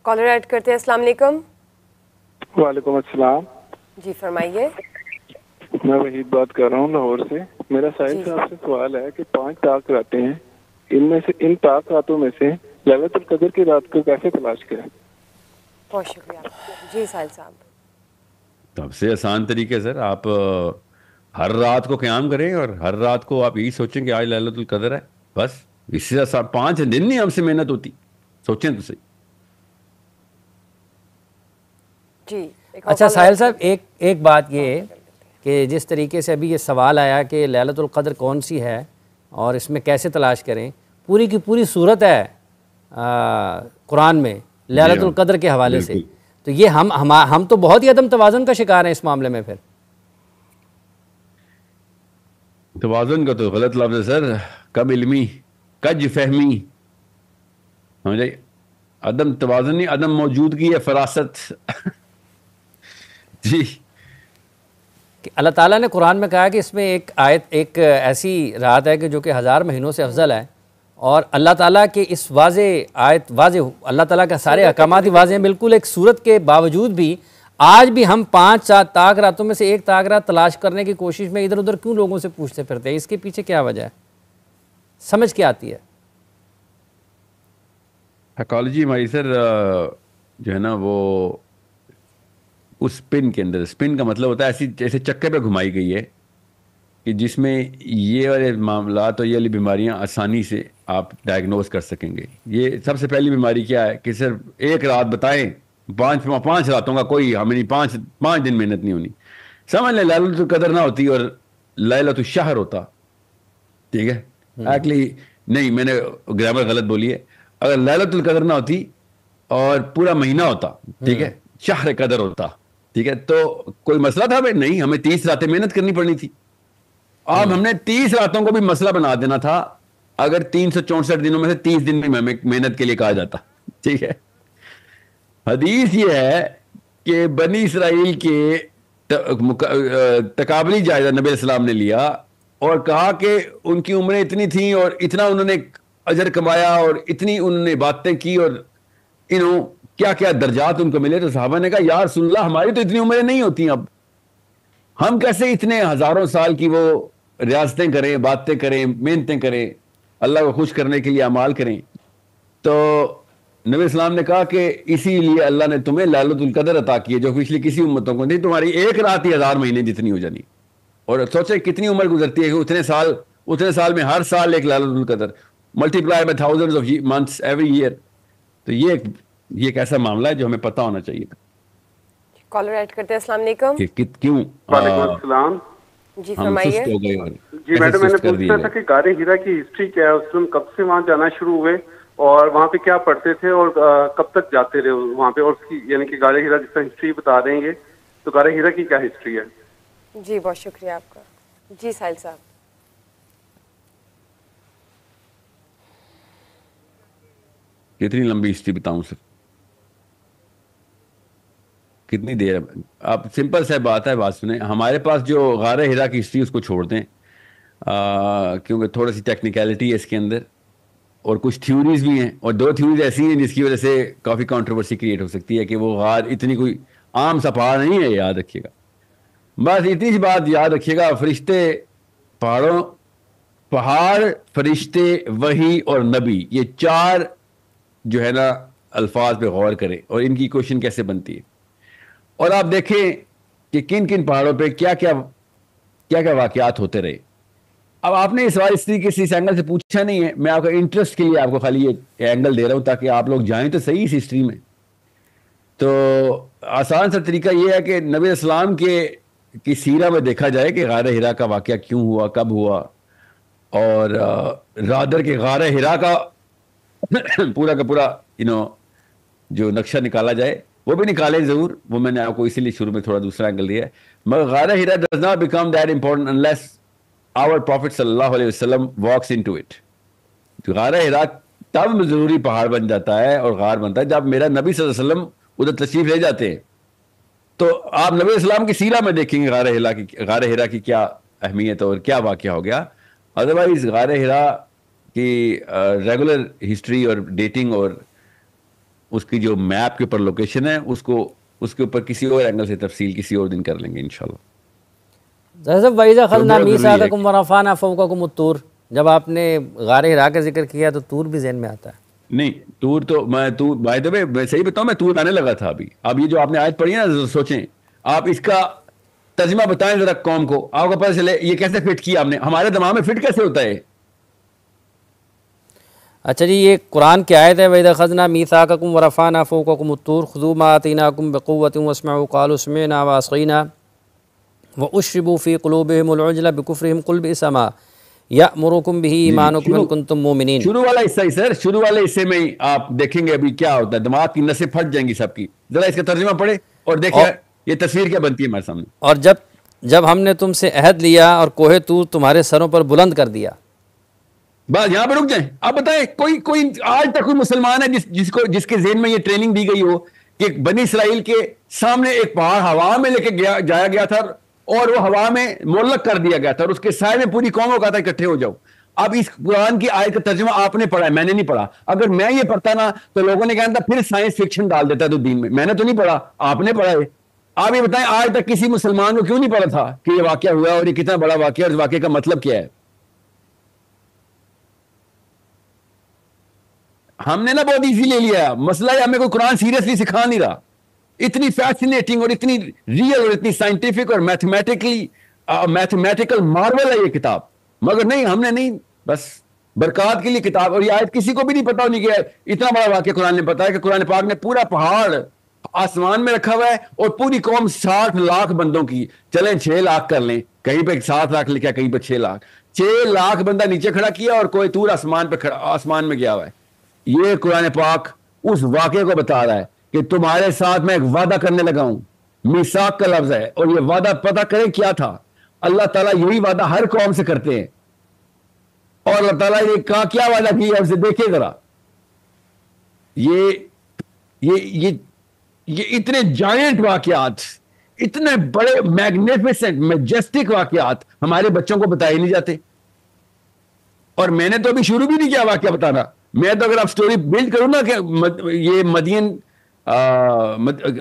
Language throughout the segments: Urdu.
کالر ایڈ کرتے ہیں. السلام علیکم. وعلیکم السلام. جی فرمائیے. میں وحید بات کر رہا ہوں لاہور سے. میرا ساحل صاحب سے سوال ہے کہ 5 طاق راتیں ہیں, ان طاق راتوں میں سے لیلۃ القدر کی رات کو کیسے تلاش کریں؟ بہت شکریہ. جی ساحل صاحب. سب سے آسان طریقے سر, آپ ہر رات کو قیام کریں اور ہر رات کو آپ یہی سوچیں کہ آج لیلۃ القدر ہے, بس. اس سے 5 دن نہیں ہم سے محنت ہوتی, سوچیں تو صحیح. جی اچھا ساحل صاحب, ایک بات یہ کہ جس طریقے سے ابھی یہ سوال آیا کہ لیلۃ القدر کون سی ہے اور اس میں کیسے تلاش کریں, پوری کی پوری صورت ہے قرآن میں لیلۃ القدر کے حوالے سے. تو یہ ہم تو بہت ہی عدم توازن کا شکار ہیں اس معاملے میں. پھر توازن کا تو غلط لفظ ہے سر, کم علمی, کج فہمی, سمجھے. عدم توازن نہیں, عدم موجودگی ہے, فراست. جی کہ اللہ تعالیٰ نے قرآن میں کہا کہ اس میں ایک آیت, ایک ایسی رات ہے کہ جو کہ 1000 مہینوں سے افضل ہے, اور اللہ تعالیٰ کے اس واضح آیت, واضح اللہ تعالیٰ کا سارے احکامات ہی واضح ہیں بالکل. ایک صورت کے باوجود بھی آج بھی ہم 5 طاق راتوں میں سے ایک طاق رات تلاش کرنے کی کوشش میں ادھر ادھر کیوں لوگوں سے پوچھتے پھرتے ہیں؟ اس کے پیچھے کیا وجہ ہے, سمجھ کے آتی ہے؟ سائیکالوجی ہماری سر جو ہے نا وہ اس پن کے اندر, اسپن کا مطلب ہوتا ہے ایسی جیسے چکے پہ گھمائی گئی ہے کہ جس میں یہ والے معاملات اور یہ والی بیماریاں آسانی سے آپ ڈائگنوز کر سکیں گے. یہ سب سے پہلی بیماری کیا ہے کہ صرف ایک رات بتائیں, 5 راتوں کا کوئی ہمیں نہیں, 5 دن محنت نہیں ہونی. سمجھ لیں لیلۃ القدر نہ ہوتی اور لیلۃ الشہر ہوتا, ٹھیک ہے. ایکچولی نہیں, میں نے گرامر غلط بولی ہے. اگر لیلۃ القدر نہ ہوتی اور پورا مہینہ ہوتا, ٹھیک ہے, شہر قدر ہوتا, ٹھیک ہے, تو کوئی مسئلہ تھا بھائی؟ نہیں, ہمیں 30 راتیں محنت کرنی پڑنی تھی. اب ہم نے 30 راتوں کو بھی مسئلہ بنا دینا تھا اگر 364 دنوں میں سے 30 دن بھی محنت کے لیے کہا جاتا, ٹھیک ہے. حدیث یہ ہے کہ بنی اسرائیل کے تقابلی جائزہ نبی علیہ السلام نے لیا اور کہا کہ ان کی عمریں اتنی تھیں اور اتنا انہوں نے اجر کمایا اور اتنی انہوں نے باتیں کی اور کیا کیا درجات ان کو ملے. تو صحابہ نے کہا یا رسول اللہ, ہماری تو اتنی عمریں نہیں ہوتی, اب ہم کیسے اتنے ہزاروں سال کی وہ ریاستیں کریں, باتیں کریں, محنتیں کریں, اللہ کو خوش کرنے کے لیے اعمال کریں. تو نبی اسلام نے کہا کہ اسی لیے اللہ نے تمہیں لیلۃ القدر عطا کی ہے جو پچھلی کسی امتوں کو نہیں. تمہاری ایک رات ہی 1000 مہینے جتنی ہو جانی. اور سوچے کتنی عمر گزرتی ہے کہ اتنے سال میں ہر سال ایک لیلۃ القدر, multiply by thousands of months every year. تو یہ ایک ایسا معاملہ ہے جو ہمیں پتہ ہونا چاہیے. کالر ایڈ کرتے ہیں. السلام علیکم. کیوں وعلیکم السلام. جی ہم فرمائیے. سست ہو گئے. جی میڈم, میں نے پوچھنا تھا کہ غار ہیرا کی ہسٹری کیا ہے, اس میں کب سے وہاں جانا شروع ہوئے اور وہاں پہ کیا پڑھتے تھے اور کب تک جاتے رہے وہاں پہ, اور اس کی یعنی کہ غار ہیرا جس طرح ہسٹری بتا رہے ہیں یہ, تو غار ہیرا کی کیا ہسٹری ہے؟ جی بہت شکریہ آپ کا. جی ساحل صاحب. کتنی لمبی ہسٹری بتاؤں سر, کتنی دیر ہے؟ آپ سمپل سے بات ہے, بات سنیں. ہمارے پاس جو غار ہرا کی ہسٹری اس کو چھوڑ دیں کیونکہ تھوڑا سی ٹیکنیکلٹی ہے اس کے اندر اور کچھ تھیوریز بھی ہیں, اور 2 تھیوریز ایسی ہیں جس کی وجہ سے کافی کنٹروورسی کریٹ ہو سکتی ہے کہ وہ غار اتنی کوئی عام سا پہاڑ نہیں ہے, یاد رکھیے گا. بس اتنی سی بات یاد رکھیے گا, فرشتے, پہاڑ, فرشتے, وحی اور نبی, یہ 4 جو ہے نا الفاظ پہ غور کریں اور ان کی کوشچن کیسے بنتی ہے, اور آپ دیکھیں کہ کن کن پہاڑوں پہ کیا کیا واقعات ہوتے رہے. اب آپ نے یہ سوال اس طریقے سے اس اینگل سے پوچھا نہیں ہے, میں آپ کا انٹرسٹ کے لیے آپ کو خالی یہ اینگل دے رہا ہوں تاکہ آپ لوگ جائیں تو صحیح اس ہسٹری میں. تو آسان سا طریقہ یہ ہے کہ نبی اسلام کی سیرہ میں دیکھا جائے کہ غار ہرا کا واقعہ کیوں ہوا, کب ہوا, اور رادر کے غار ہرا کا پورا کا پورا جو نقشہ نکالا جائے, وہ بھی نکالے ضرور, وہ میں نے آپ کو اسی لیے شروع میں تھوڑا دوسرا اینگل دیا ہے. مگر غار ہرا does not become that important unless our Prophet صلی اللہ علیہ وسلم walks into it. غار ہرا تب ضروری پہاڑ بن جاتا ہے اور غار بنتا ہے جب میرا نبی صلی اللہ علیہ وسلم ادھر تشریف لے جاتے ہیں. تو آپ نبی اسلام کی سیرہ میں دیکھیں گے غار ہرا کی کیا اہمیت اور کیا واقعہ ہو گیا. ادروائز غار ہرا کی ریگولر ہسٹری اور ڈیٹنگ اور اس کی جو میپ کے اوپر لوکیشن ہے اس کے اوپر کسی اور اینگل سے تفصیل کسی اور دن کر لیں گے انشاءاللہ. صاحب وَإِذَا أَخَذْنَا مِيثَاقَكُمْ وَرَفَعْنَا فَوْقَكُمُ الطُّورَ، جب آپ نے غار ہرا کا ذکر کیا تو طور بھی ذہن میں آتا ہے. نہیں طور تو بائی دا وے میں صحیح بتاؤں میں طور آنے لگا تھا ابھی. اب یہ جو آپ نے آیت پڑھی ہے نا سوچیں آپ اس کا ترجمہ بتائیں ذرا قوم کو, آپ کو پتہ چلے یہ کیسے فٹ کیا آپ نے, ہمارے دماغ میں فٹ کیسے ہوتا ہے. اچھا جی, یہ قرآن کی آیت ہے وَإِذَا أَخَذْنَا مِيثَاقَكُمْ وَرَفَعْنَا فَوْقَكُمُ الطُّورَ خُذُوا مَا آتَيْنَاكُمْ بِقُوَّةٍ وَاسْمَعُوا قَالُوا سَمِعْنَا وَعَصَيْنَا وَأُشْرِبُوا فِي قُلُوبِهِمُ الْعُجْلَ بِكُفْرِهِمْ قُلْ بِئْسَ مَا يَأْمُرُكُمْ بِهِ إِيمَانُكُمْ إِن كُنتُم مُّؤْمِنِينَ. شروع والا حصہ ہی سر, شروع والے حصے میں ہی آپ دیکھیں گے ابھی کیا ہوتا ہے, دماغ کی نسیں پھٹ جائیں گی سب کی. ذرا اس کا ترجمہ پڑھیں اور دیکھیں یہ تصویر کیا بنتی ہے ہمارے سامنے. اور جب ہم نے تم سے عہد لیا اور کوہ طور تمہارے سروں پر بلند کر دیا. بس یہاں پہ رک جائیں. آپ بتائیں کوئی آج تک کوئی مسلمان ہے جس کے ذہن میں یہ ٹریننگ دی گئی ہو کہ بنی اسرائیل کے سامنے ایک پہاڑ ہوا میں لے کے جایا گیا تھا اور وہ ہوا میں معلق کر دیا گیا تھا اور اس کے سائے میں پوری قوم کو کہا تھا اکٹھے ہو جاؤ. اب اس قرآن کی آیت کا ترجمہ آپ نے پڑھا ہے, میں نے نہیں پڑھا. اگر میں یہ پڑھتا نا تو لوگوں نے کہا تھا پھر سائنس فکشن ڈال دیتا تو دین میں. میں نے تو نہیں پڑھا, آپ نے پڑھا ہے. آپ یہ بتائیں آج تک کسی مسلمان کو کیوں نہیں پڑھا تھا کہ یہ واقعہ ہوا اور یہ کتنا بڑا واقعہ اور اس واقعے کا مطلب کیا ہے. ہم نے نا بہت ایزی لے لیا مسئلہ ہے, ہمیں کوئی قرآن سیریسلی سکھا نہیں رہا. اتنی فیسینیٹنگ اور اتنی ریئل اور اتنی سائنٹیفک اور میتھمیٹیکل مارول ہے یہ کتاب, مگر نہیں ہم نے نہیں, بس برکات کے لیے کتاب. اور یہ آیت کسی کو بھی نہیں پتا ہونی کہ اتنا بڑا واقعہ قرآن نے بتایا کہ قرآن پاک نے پورا پہاڑ آسمان میں رکھا ہوا ہے اور پوری قوم 60 لاکھ بندوں کی, چلیں 6 لاکھ کر لیں, کہیں پہ 7 لاکھ لکھا کہیں پہ 6 لاکھ, 6 لاکھ بندہ نیچے کھڑا کیا اور کوئی طور آسمان میں گیا ہوا ہے. یہ قرآن پاک اس واقعے کو بتا رہا ہے کہ تمہارے ساتھ میں ایک وعدہ کرنے لگا ہوں. میثاق کا لفظ ہے اور یہ وعدہ پتہ کریں کیا تھا. اللہ تعالیٰ یہی وعدہ ہر قوم سے کرتے ہیں اور اللہ تعالیٰ نے کہا کیا وعدہ کیا ہے اسے دیکھیں ذرا. یہ اتنے جائنٹ واقعات, اتنے بڑے میگنیفیسنٹ میجسٹک واقعات ہمارے بچوں کو بتائے نہیں جاتے. اور میں نے تو ابھی شروع بھی نہیں کیا واقعہ بتانا. میں تو اگر آپ سٹوری بلڈ کروں نا کہ یہ مدین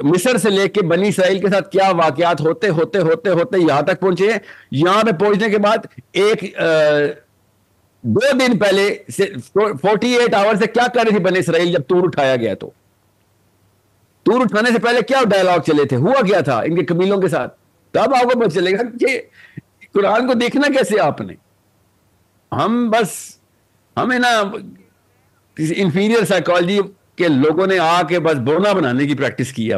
مصر سے لے کے بنی اسرائیل کے ساتھ کیا واقعات ہوتے ہوتے ہوتے ہوتے یہاں تک پہنچے ہیں. یہاں پہ پہنچنے کے بعد 2 دن پہلے 48 آور سے کیا کر رہی تھی بنی اسرائیل جب طور اٹھایا گیا, تو طور اٹھانے سے پہلے کیا ڈائلاگ چلے تھے, ہوا کیا تھا ان کے قبیلوں کے ساتھ. تب آپ کو پتہ چلے گا کہ قرآن کو دیکھنا کیسے آپ نے. ہمیں نا انفیریئر سائیکالوجی کے لوگوں نے آ کے بس بونا بنانے کی پریکٹس کی ہے.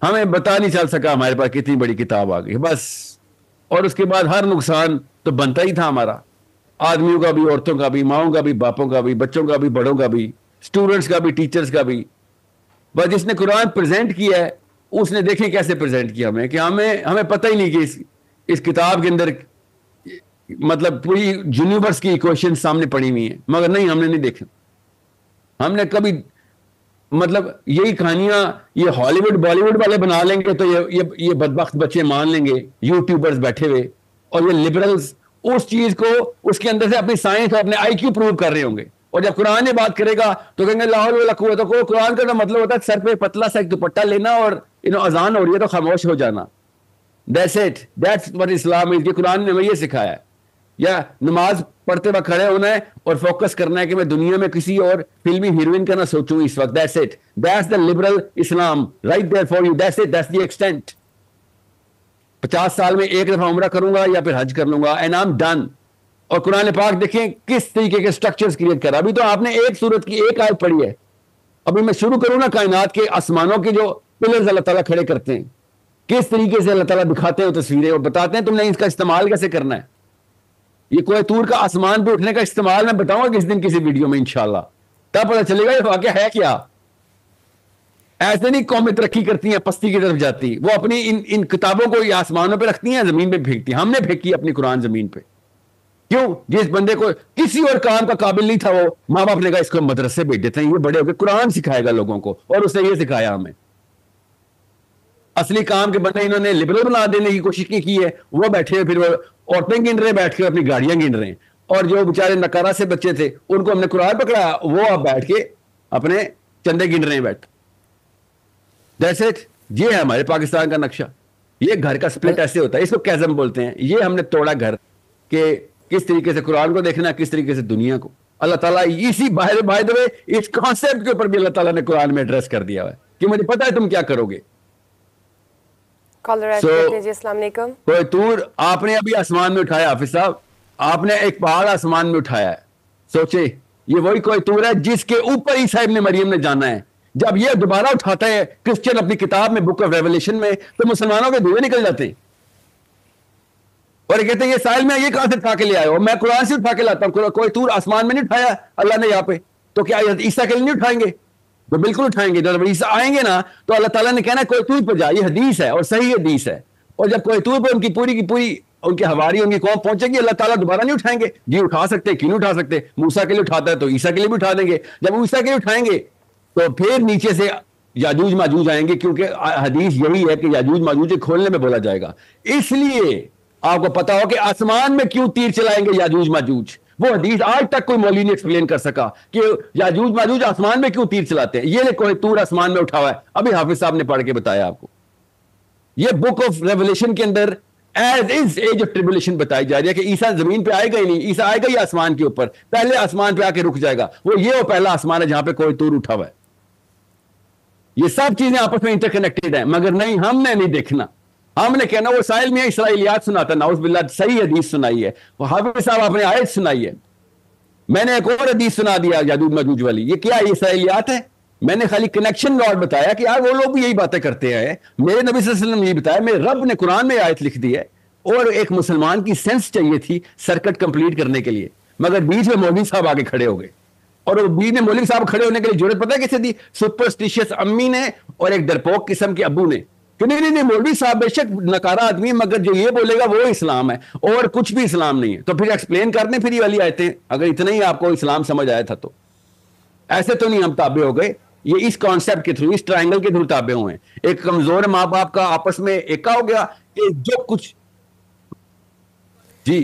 ہمیں بتا نہیں چل سکا ہمارے پاس کتنی بڑی کتاب آ گئی بس. اور اس کے بعد ہر نقصان تو بنتا ہی تھا ہمارا, آدمیوں کا بھی, عورتوں کا بھی, ماؤں کا بھی, باپوں کا بھی, بچوں کا بھی, بڑوں کا بھی, اسٹوڈنٹس کا بھی, ٹیچرز کا بھی. بس جس نے قرآن پریزنٹ کیا ہے اس نے دیکھیں کیسے پریزنٹ کیا ہمیں کہ ہمیں پتہ ہی نہیں کہ اس کتاب کے اندر مطلب پوری یونیورس کی ایکویشن سامنے پڑی ہوئی ہیں, مگر نہیں ہم نے نہیں دیکھا. ہم نے کبھی مطلب یہی کہانیاں یہ ہالی ووڈ بالی ووڈ والے بنا لیں گے تو یہ بدبخت بچے مان لیں گے, یوٹیوبرز بیٹھے ہوئے, اور یہ لبرلز اس چیز کو اس کے اندر سے اپنی سائنس اور اپنے آئی کیو پروو کر رہے ہوں گے. اور جب قرآن یہ بات کرے گا تو کہیں گے لا حول ولا قوت. تو قرآن کا تو مطلب ہوتا ہے سر پہ پتلا سا ایک دوپٹہ لینا اور اذان ہو رہی ہے تو خاموش ہو جانا. That's it. That's what Islam is. یہ قرآن نے ہمیں یہ سکھایا ہے. یا نماز پڑھتے وقت کھڑے ہونا ہے اور فوکس کرنا ہے کہ میں دنیا میں کسی اور فلمی ہیروئن کا نہ سوچوں اس وقت. That's it. That's the liberal Islam right there for you. That's it. That's the extent. 50 سال میں ایک دفعہ عمرہ کروں گا یا پھر حج کر لوں گا and I'm done. اور قرآن پاک دیکھیں کس طریقے کے سٹرکچرز کریٹ کرا. ابھی تو آپ نے ایک سورت کی ایک آیت پڑھی ہے. ابھی میں شروع کروں نا کائنات کے آسمانوں کے جو پلرز اللہ تعالیٰ کھڑے کرتے ہیں, کس طریقے سے اللہ تعالیٰ دکھاتے ہیں تصویریں اور بتاتے ہیں تم نے اس کا استعمال کیسے کرنا ہے. یہ کوہ طور کا آسمان پہ اٹھنے کا استعمال میں بتاؤں گا کس دن کسی ویڈیو میں انشاءاللہ, تب پتہ چلے گا یہ واقعہ ہے کیا. ایسے نہیں قومیں ترقی کرتی ہیں پستی کی طرف جاتی, وہ اپنی ان کتابوں کو یہ آسمانوں پہ رکھتی ہیں, زمین پہ پھینکتی ہیں. ہم نے پھینکی اپنی قرآن زمین پہ. کیوں؟ جس بندے کو کسی اور کام کا قابل نہیں تھا وہ ماں باپ نے کہا اس کو مدرسے بھیج دیتے ہیں, یہ بڑے ہو کے قرآن سکھائے گا لوگوں کو, اور اس نے یہ سکھایا ہمیں. اصلی کام کے بندے انہوں نے لبرل بنا دینے کی کوشش کی ہے, وہ بیٹھے پھر وہ عورتیں گن رہے بیٹھ کے اپنی گاڑیاں گن رہے ہیں. اور جو بیچارے نکارا سے بچے تھے ان کو ہم نے قرآن پکڑایا, وہ اب بیٹھ کے اپنے چندے گن رہے ہیں بیٹھ. That's it. یہ ہے ہمارے پاکستان کا نقشہ. یہ گھر کا سپلٹ ایسے ہوتا ہے, اس کو کیزم بولتے ہیں. یہ ہم نے توڑا گھر کہ کس طریقے سے قرآن کو دیکھنا, کس طریقے سے دنیا کو. اللہ تعالیٰ اسی by the way us concept کے اوپر بھی اللہ تعالیٰ نے قرآن میں ایڈریس کر دیا ہے کہ مجھے پتا ہے تم کیا کرو گے. کالر ایڈ کرتے ہیں جی. السلام علیکم. کوئی طور آپ نے ابھی آسمان میں اٹھایا, حافظ صاحب آپ نے ایک پہاڑ آسمان میں اٹھایا ہے. سوچے یہ وہی کوئی طور ہے جس کے اوپر عیسیٰ ابن مریم نے جانا ہے. جب یہ دوبارہ اٹھاتا ہے کرسچن اپنی کتاب میں بک آف ریولیشن میں, تو مسلمانوں کے دھوئے نکل جاتے ہیں اور یہ کہتے ہیں یہ سائل میں یہ کہاں سے اٹھا کے لے آئے ہو؟ میں قرآن سے اٹھا کے لاتا ہوں. کوئی طور آسمان میں نہیں اٹھایا اللہ نے یہاں پہ, تو کیا عیسیٰ کے لیے نہیں اٹھائیں گے؟ تو بالکل اٹھائیں گے. جب عیسیٰ آئیں گے نا تو اللہ تعالیٰ نے کہنا کوئی طور پہ جا. یہ حدیث ہے اور صحیح حدیث ہے. اور جب کوئی طور پہ ان کی پوری ان کے حواری ان کی قوم پہنچے گی, اللہ تعالیٰ دوبارہ نہیں اٹھائیں گے. جی اٹھا سکتے, کیوں نہیں اٹھا سکتے؟ موسیٰ کے لیے اٹھاتا ہے تو عیسیٰ کے لیے بھی اٹھا دیں گے. جب عیسیٰ کے لیے اٹھائیں گے تو پھر نیچے سے یاجوج ماجوج آئیں گے, کیونکہ حدیث یہی ہے کہ یاجوج ماجوج کھولنے میں بولا جائے گا. اس لیے آپ کو پتا ہو کہ آسمان میں کیوں تیر چلائیں گے یاجوج ماجوج. وہ حدیث آج تک کوئی مولوی نہیں ایکسپلین کر سکا کہ یاجوج ماجوج آسمان میں کیوں تیر چلاتے ہیں. یہ کوئی طور آسمان میں اٹھا ہوا ہے, ابھی حافظ صاحب نے پڑھ کے بتایا آپ کو. یہ بک آف ریولیشن کے اندر as is age of tribulation بتائی جا رہی ہے کہ عیسیٰ زمین پہ آئے گا ہی نہیں. عیسیٰ آئے گا ہی آسمان کے اوپر, پہلے آسمان پہ آ کے رک جائے گا. وہ یہ پہلا آسمان ہے جہاں پہ کوئی طور اٹھا ہوا ہے. یہ سب چیزیں آپس میں انٹر کنیکٹڈ ہیں, مگر نہیں, ہم نے نہیں دیکھنا. ہم نے کہنا وہ سائل میں اسرائیلیات سناتا, نعوذ باللہ صحیح حدیث سنائی ہے. وہ حافظ صاحب آپ نے آیت سنائی ہے, میں نے ایک اور حدیث سنا دیا یاجوج ماجوج والی. یہ کیا ہے؟ اسرائیلیات ہے. میں نے خالی کنیکشن لاٹ بتایا کہ یار وہ لوگ بھی یہی باتیں کرتے ہیں. میرے نبی صلی اللہ علیہ وسلم نے یہ بتایا, میرے رب نے قرآن میں آیت لکھ دی ہے. اور ایک مسلمان کی سینس چاہیے تھی سرکٹ کمپلیٹ کرنے کے لیے, مگر بیچ میں مولوی صاحب آگے کھڑے ہو گئے. اور وہ بیچ میں مولوی صاحب کھڑے ہونے کے لیے ضرورت پتہ ہے کیسے دی؟ سپرسٹیشیس امی نے اور ایک ڈرپوک قسم کے ابو نے کہ نہیں مولوی صاحب بے شک نکارا آدمی ہے, مگر جو یہ بولے گا وہ اسلام ہے اور کچھ بھی اسلام نہیں ہے. تو پھر ایکسپلین کر دیں پھر یہ والی آیتیں, اگر اتنا ہی آپ کو اسلام سمجھ آیا تھا تو. ایسے تو نہیں ہم تابع ہو گئے, یہ اس کانسیپٹ کے تھرو, اس ٹرائنگل کے تھرو تابع ہوئے ہیں. ایک کمزور ماں باپ کا آپس میں ایکا ہو گیا کہ جو کچھ. جی